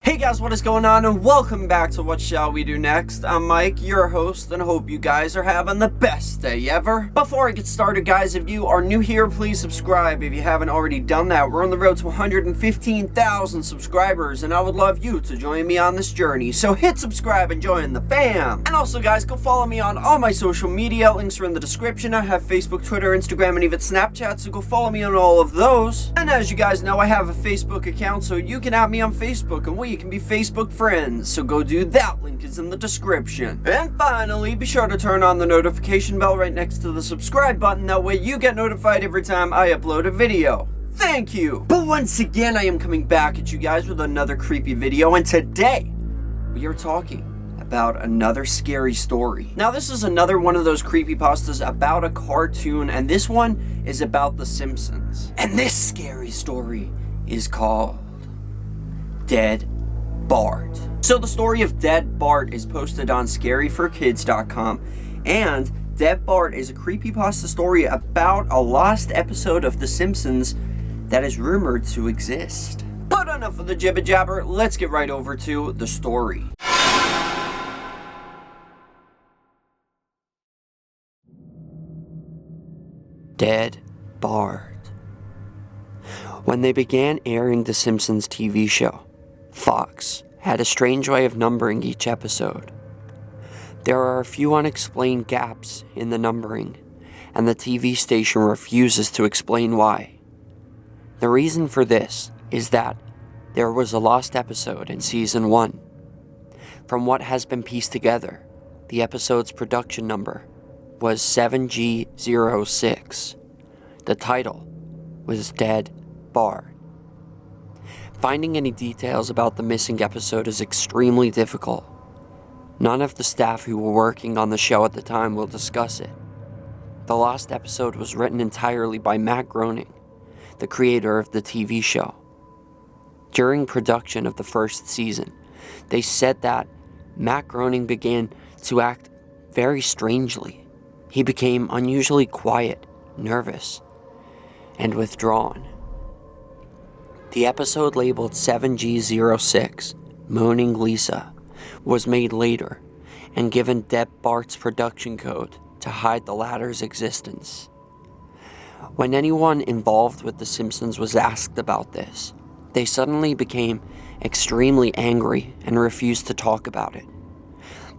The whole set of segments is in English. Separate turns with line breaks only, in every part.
Hey guys, what is going on, and welcome back to What Shall We Do Next. I'm Mike, your host, and hope you guys are having the best day ever. Before I get started, guys, if you are new here, please subscribe if you haven't already done that. We're on the road to 115,000 subscribers, and I would love you to join me on this journey. So hit subscribe and join the fam. And also, guys, go follow me on all my social media. Links are in the description. I have Facebook, Twitter, Instagram, and even Snapchat, so go follow me on all of those. And as you guys know, I have a Facebook account, so you can add me on Facebook, and we can be Facebook friends, so go do that. Link is in the description. And finally, be sure to turn on the notification bell right next to the subscribe button. That way you get notified every time I upload a video. Thank you. But once again, I am coming back at you guys with another creepy video, and today we are talking about another scary story. Now, this is another one of those creepypastas about a cartoon, and this one is about the Simpsons. And this scary story is called Dead BART. So the story of Dead BART is posted on scaryforkids.com, and Dead BART is a creepypasta story about a lost episode of The Simpsons that is rumored to exist. But enough of the jibber jabber, let's get right over to the story. Dead BART. When they began airing The Simpsons TV show, Fox had a strange way of numbering each episode. There are a few unexplained gaps in the numbering, and the TV station refuses to explain why. The reason for this is that there was a lost episode in Season 1. From what has been pieced together, the episode's production number was 7G06. The title was Dead BART. Finding any details about the missing episode is extremely difficult. None of the staff who were working on the show at the time will discuss it. The lost episode was written entirely by Matt Groening, the creator of the TV show. During production of the first season, they said that Matt Groening began to act very strangely. He became unusually quiet, nervous, and withdrawn. The episode labeled 7G06, Moaning Lisa, was made later and given Dead BART's production code to hide the latter's existence. When anyone involved with The Simpsons was asked about this, they suddenly became extremely angry and refused to talk about it.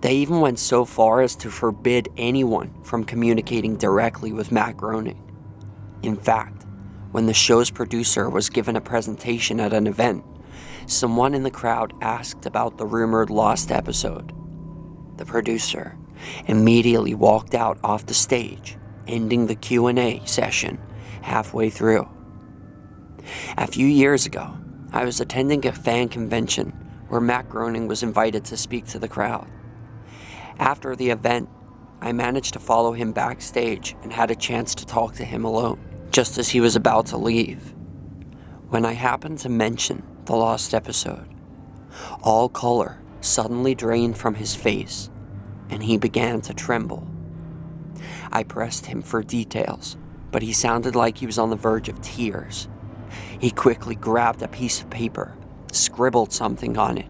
They even went so far as to forbid anyone from communicating directly with Matt Groening. In fact, when the show's producer was given a presentation at an event, someone in the crowd asked about the rumored lost episode. The producer immediately walked out off the stage, ending the Q&A session halfway through. A few years ago, I was attending a fan convention where Matt Groening was invited to speak to the crowd. After the event, I managed to follow him backstage and had a chance to talk to him alone, just as he was about to leave. When I happened to mention the lost episode, all color suddenly drained from his face, and he began to tremble. I pressed him for details, but he sounded like he was on the verge of tears. He quickly grabbed a piece of paper, scribbled something on it,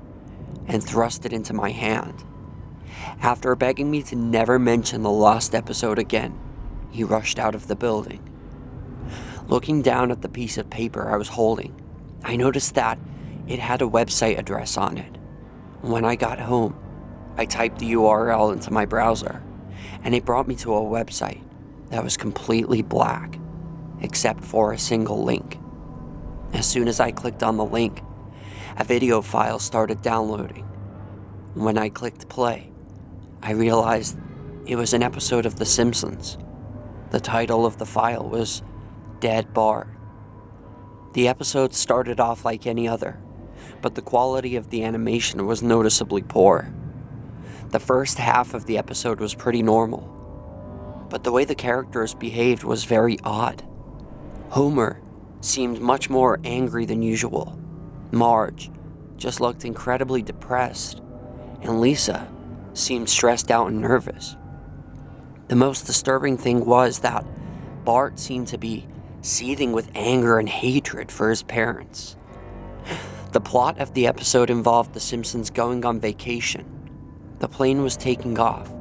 and thrust it into my hand. After begging me to never mention the lost episode again, he rushed out of the building. Looking down at the piece of paper I was holding, I noticed that it had a website address on it. When I got home, I typed the URL into my browser, and it brought me to a website that was completely black, except for a single link. As soon as I clicked on the link, a video file started downloading. When I clicked play, I realized it was an episode of The Simpsons. The title of the file was Dead BART. The episode started off like any other, but the quality of the animation was noticeably poor. The first half of the episode was pretty normal, but the way the characters behaved was very odd. Homer seemed much more angry than usual. Marge just looked incredibly depressed, and Lisa seemed stressed out and nervous. The most disturbing thing was that Bart seemed to be seething with anger and hatred for his parents. The plot of the episode involved the Simpsons going on vacation. The plane was taking off,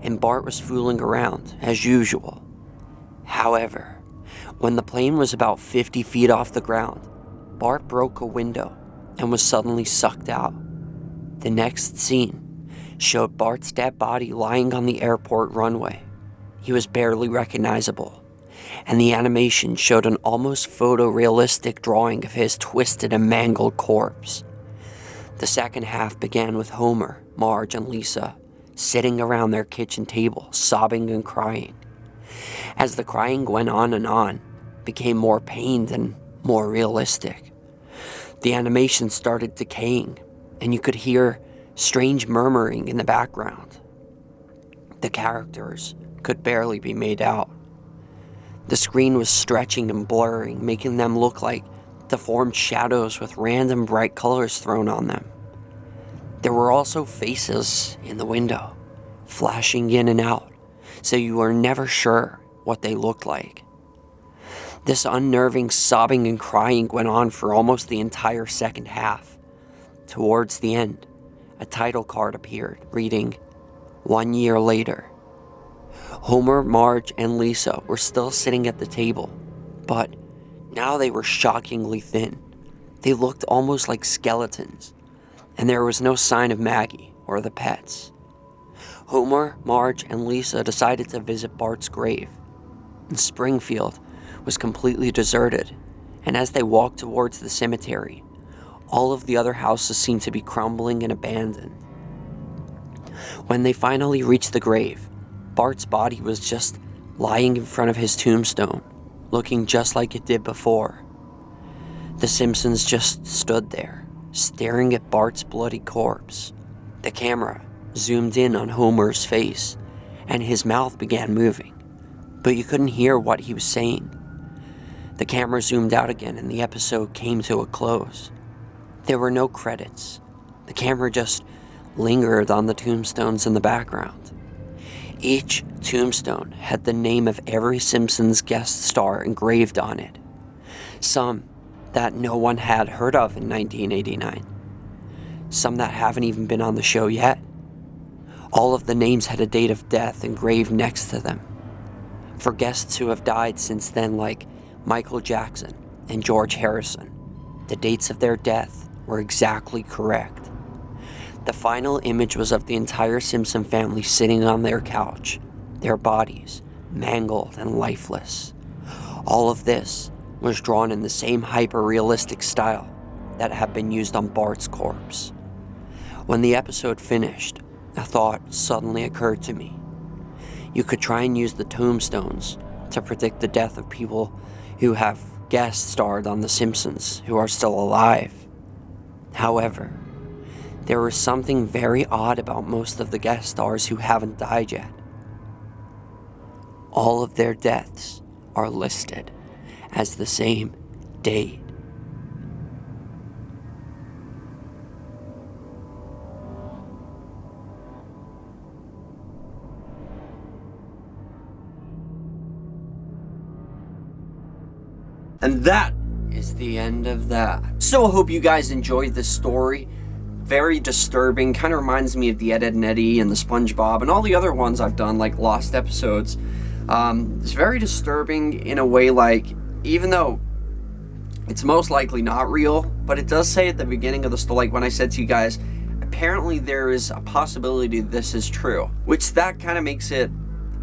and Bart was fooling around, as usual. However, when the plane was about 50 feet off the ground, Bart broke a window and was suddenly sucked out. The next scene showed Bart's dead body lying on the airport runway. He was barely recognizable, and the animation showed an almost photorealistic drawing of his twisted and mangled corpse. The second half began with Homer, Marge, and Lisa sitting around their kitchen table, sobbing and crying. As the crying went on and on, it became more pained and more realistic. The animation started decaying, and you could hear strange murmuring in the background. The characters could barely be made out. The screen was stretching and blurring, making them look like deformed shadows with random bright colors thrown on them. There were also faces in the window, flashing in and out, so you were never sure what they looked like. This unnerving sobbing and crying went on for almost the entire second half. Towards the end, a title card appeared, reading, "1 year later." Homer, Marge, and Lisa were still sitting at the table, but now they were shockingly thin. They looked almost like skeletons, and there was no sign of Maggie or the pets. Homer, Marge, and Lisa decided to visit Bart's grave. Springfield was completely deserted, and as they walked towards the cemetery, all of the other houses seemed to be crumbling and abandoned. When they finally reached the grave, Bart's body was just lying in front of his tombstone, looking just like it did before. The Simpsons just stood there, staring at Bart's bloody corpse. The camera zoomed in on Homer's face, and his mouth began moving, but you couldn't hear what he was saying. The camera zoomed out again, and the episode came to a close. There were no credits. The camera just lingered on the tombstones in the background. Each tombstone had the name of every Simpsons guest star engraved on it. Some that no one had heard of in 1989. Some that haven't even been on the show yet. All of the names had a date of death engraved next to them. For guests who have died since then, like Michael Jackson and George Harrison, the dates of their death were exactly correct. The final image was of the entire Simpson family sitting on their couch, their bodies mangled and lifeless. All of this was drawn in the same hyper-realistic style that had been used on Bart's corpse. When the episode finished, a thought suddenly occurred to me. You could try and use the tombstones to predict the death of people who have guest starred on The Simpsons who are still alive. However, there was something very odd about most of the guest stars who haven't died yet. All of their deaths are listed as the same date. And that is the end of that. So I hope you guys enjoyed this story. Very disturbing, kind of reminds me of the Ed, Edd n Eddy and the SpongeBob and all the other ones I've done, like Lost episodes. It's very disturbing in a way, like, even though it's most likely not real, but it does say at the beginning of the story, like when I said to you guys, apparently there is a possibility this is true, which that kind of makes it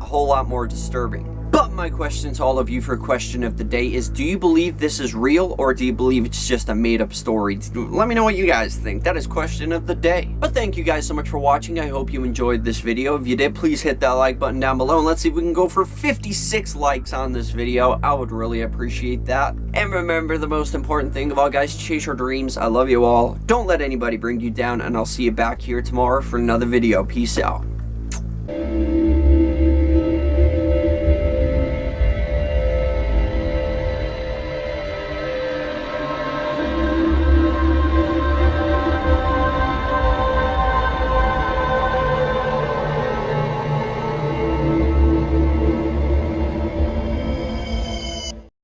a whole lot more disturbing. But my question to all of you for question of the day is, do you believe this is real, or do you believe it's just a made-up story? Let me know what you guys think. That is question of the day. But thank you guys so much for watching. I hope you enjoyed this video. If you did, please hit that like button down below, and let's see if we can go for 56 likes on this video. I would really appreciate that. And remember, the most important thing of all, guys, chase your dreams. I love you all. Don't let anybody bring you down, and I'll see you back here tomorrow for another video. Peace out.